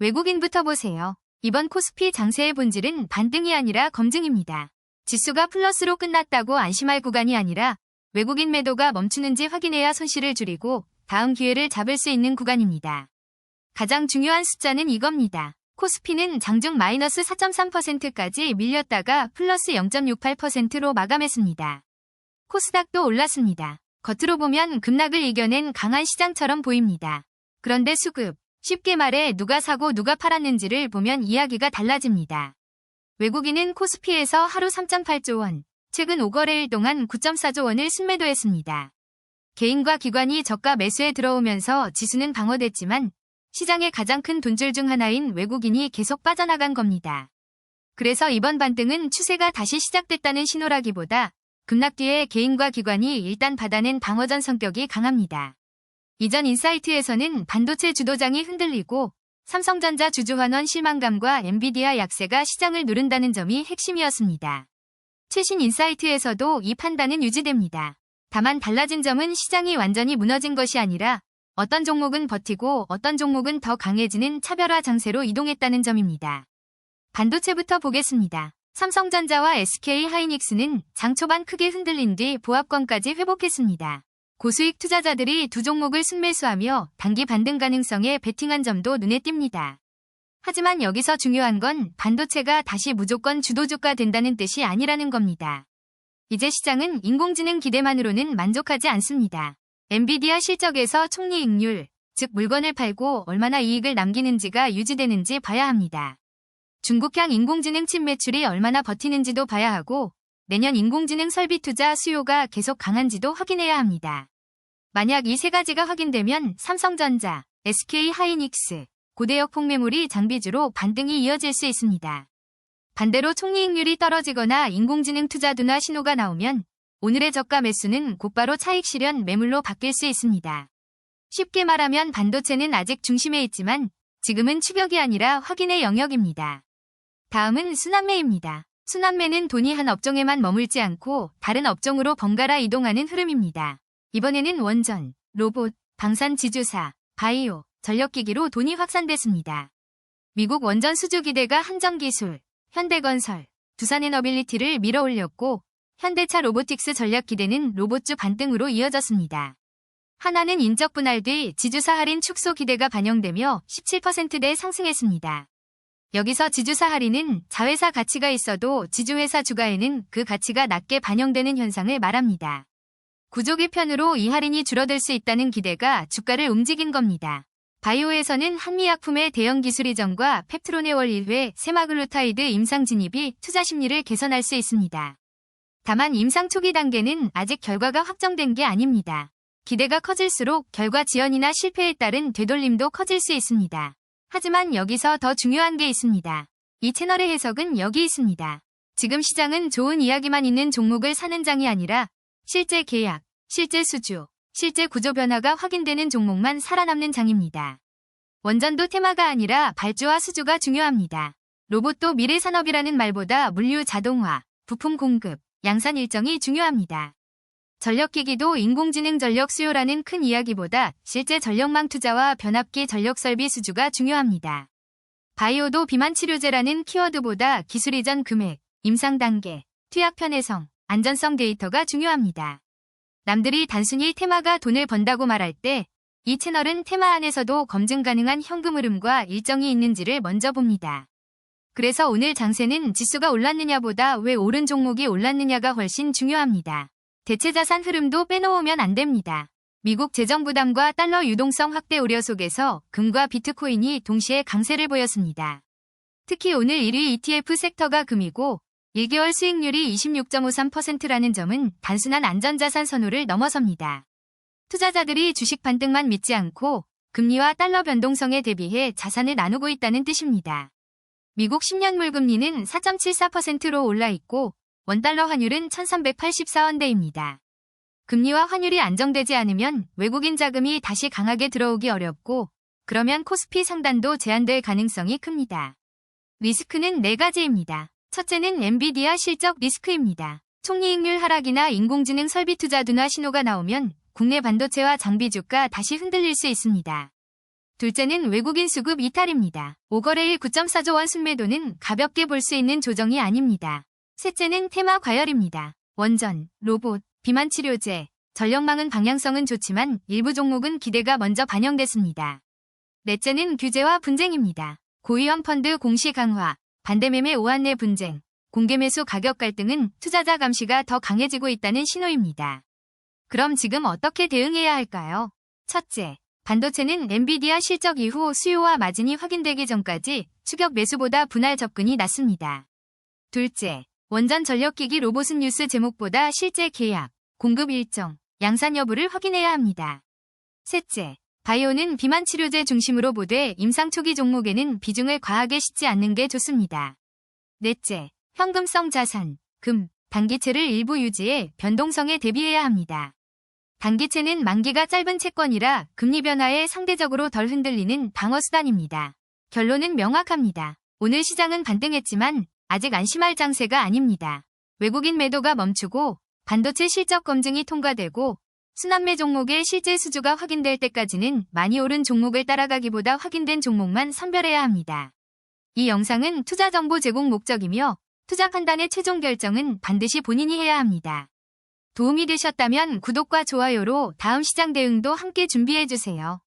외국인부터 보세요. 이번 코스피 장세의 본질은 반등이 아니라 검증입니다. 지수가 플러스로 끝났다고 안심할 구간이 아니라 외국인 매도가 멈추는지 확인해야 손실을 줄이고 다음 기회를 잡을 수 있는 구간입니다. 가장 중요한 숫자는 이겁니다. 코스피는 장중 마이너스 4.3%까지 밀렸다가 플러스 0.68%로 마감했습니다. 코스닥도 올랐습니다. 겉으로 보면 급락을 이겨낸 강한 시장처럼 보입니다. 그런데 수급, 쉽게 말해 누가 사고 누가 팔았는지를 보면 이야기가 달라집니다. 외국인은 코스피에서 하루 3.8조 원, 최근 5거래일 동안 9.4조 원을 순매도했습니다. 개인과 기관이 저가 매수에 들어오면서 지수는 방어됐지만 시장의 가장 큰 돈줄 중 하나인 외국인이 계속 빠져나간 겁니다. 그래서 이번 반등은 추세가 다시 시작됐다는 신호라기보다 급락 뒤에 개인과 기관이 일단 받아낸 방어전 성격이 강합니다. 이전 인사이트에서는 반도체 주도장이 흔들리고 삼성전자 주주환원 실망감과 엔비디아 약세가 시장을 누른다는 점이 핵심이었습니다. 최신 인사이트에서도 이 판단은 유지됩니다. 다만 달라진 점은 시장이 완전히 무너진 것이 아니라 어떤 종목은 버티고 어떤 종목은 더 강해지는 차별화 장세로 이동했다는 점입니다. 반도체부터 보겠습니다. 삼성전자와 SK하이닉스는 장 초반 크게 흔들린 뒤 보합권까지 회복했습니다. 고수익 투자자들이 두 종목을 순매수하며 단기 반등 가능성에 베팅한 점도 눈에 띕니다. 하지만 여기서 중요한 건 반도체가 다시 무조건 주도주가 된다는 뜻이 아니라는 겁니다. 이제 시장은 인공지능 기대만으로는 만족하지 않습니다. 엔비디아 실적에서 총이익률, 즉 물건을 팔고 얼마나 이익을 남기는지가 유지되는지 봐야 합니다. 중국향 인공지능 칩 매출이 얼마나 버티는지도 봐야 하고 내년 인공지능 설비 투자 수요가 계속 강한지도 확인해야 합니다. 만약 이 세 가지가 확인되면 삼성전자, SK하이닉스, 고대역 폭매물이 장비주로 반등이 이어질 수 있습니다. 반대로 총이익률이 떨어지거나 인공지능 투자 둔화 신호가 나오면 오늘의 저가 매수는 곧바로 차익 실현 매물로 바뀔 수 있습니다. 쉽게 말하면 반도체는 아직 중심에 있지만 지금은 추격이 아니라 확인의 영역입니다. 다음은 순환매입니다. 순환매는 돈이 한 업종에만 머물지 않고 다른 업종으로 번갈아 이동하는 흐름입니다. 이번에는 원전, 로봇, 방산 지주사, 바이오, 전력기기로 돈이 확산됐습니다. 미국 원전 수주 기대가 한정기술, 현대건설, 두산에너빌리티를 밀어올렸고 현대차 로보틱스 전략 기대는 로봇주 반등으로 이어졌습니다. 하나는 인적 분할 뒤 지주사 할인 축소 기대가 반영되며 17%대 상승했습니다. 여기서 지주사 할인은 자회사 가치가 있어도 지주회사 주가에는 그 가치가 낮게 반영되는 현상을 말합니다. 구조 개편으로 이 할인이 줄어들 수 있다는 기대가 주가를 움직인 겁니다. 바이오에서는 한미약품의 대형 기술 이전과 펩트로네월 1회 세마글루타이드 임상 진입이 투자 심리를 개선할 수 있습니다. 다만 임상 초기 단계는 아직 결과가 확정된 게 아닙니다. 기대가 커질수록 결과 지연이나 실패에 따른 되돌림도 커질 수 있습니다. 하지만 여기서 더 중요한 게 있습니다. 이 채널의 해석은 여기 있습니다. 지금 시장은 좋은 이야기만 있는 종목을 사는 장이 아니라 실제 계약, 실제 수주, 실제 구조 변화가 확인되는 종목만 살아남는 장입니다. 원전도 테마가 아니라 발주와 수주가 중요합니다. 로봇도 미래 산업이라는 말보다 물류 자동화, 부품 공급, 양산 일정이 중요합니다. 전력기기도 인공지능 전력 수요라는 큰 이야기보다 실제 전력망 투자와 변압기 전력 설비 수주가 중요합니다. 바이오도 비만 치료제라는 키워드보다 기술 이전 금액, 임상 단계, 투약 편의성, 안전성 데이터가 중요합니다. 남들이 단순히 테마가 돈을 번다고 말할 때 이 채널은 테마 안에서도 검증 가능한 현금 흐름과 일정이 있는지를 먼저 봅니다. 그래서 오늘 장세는 지수가 올랐느냐보다 왜 오른 종목이 올랐느냐가 훨씬 중요합니다. 대체자산 흐름도 빼놓으면 안 됩니다. 미국 재정 부담과 달러 유동성 확대 우려 속에서 금과 비트코인이 동시에 강세를 보였습니다. 특히 오늘 1위 ETF 섹터가 금이고 1개월 수익률이 26.53%라는 점은 단순한 안전자산 선호를 넘어섭니다. 투자자들이 주식 반등만 믿지 않고 금리와 달러 변동성에 대비해 자산을 나누고 있다는 뜻입니다. 미국 10년물 금리는 4.74%로 올라있고 원달러 환율은 1384원대입니다. 금리와 환율이 안정되지 않으면 외국인 자금이 다시 강하게 들어오기 어렵고 그러면 코스피 상단도 제한될 가능성이 큽니다. 리스크는 4가지입니다. 첫째는 엔비디아 실적 리스크입니다. 총이익률 하락이나 인공지능 설비 투자 둔화 신호가 나오면 국내 반도체와 장비 주가 다시 흔들릴 수 있습니다. 둘째는 외국인 수급 이탈입니다. 5거래일 9.4조 원 순매도는 가볍게 볼 수 있는 조정이 아닙니다. 셋째는 테마 과열입니다. 원전, 로봇, 비만 치료제, 전력망은 방향성은 좋지만 일부 종목은 기대가 먼저 반영됐습니다. 넷째는 규제와 분쟁입니다. 고위험 펀드 공시 강화, 반대매매 오한내 분쟁, 공개매수 가격 갈등은 투자자 감시가 더 강해지고 있다는 신호입니다. 그럼 지금 어떻게 대응해야 할까요? 첫째, 반도체는 엔비디아 실적 이후 수요와 마진이 확인되기 전까지 추격 매수보다 분할 접근이 낫습니다. 둘째, 원전 전력기기 로봇은 뉴스 제목보다 실제 계약, 공급 일정, 양산 여부를 확인해야 합니다. 셋째, 바이오는 비만 치료제 중심으로 보되 임상 초기 종목에는 비중을 과하게 싣지 않는 게 좋습니다. 넷째, 현금성 자산, 금, 단기채를 일부 유지해 변동성에 대비해야 합니다. 단기채는 만기가 짧은 채권이라 금리 변화에 상대적으로 덜 흔들리는 방어수단입니다. 결론은 명확합니다. 오늘 시장은 반등했지만 아직 안심할 장세가 아닙니다. 외국인 매도가 멈추고 반도체 실적 검증이 통과되고 순환매 종목의 실제 수주가 확인될 때까지는 많이 오른 종목을 따라가기보다 확인된 종목만 선별해야 합니다. 이 영상은 투자 정보 제공 목적이며 투자 판단의 최종 결정은 반드시 본인이 해야 합니다. 도움이 되셨다면 구독과 좋아요로 다음 시장 대응도 함께 준비해주세요.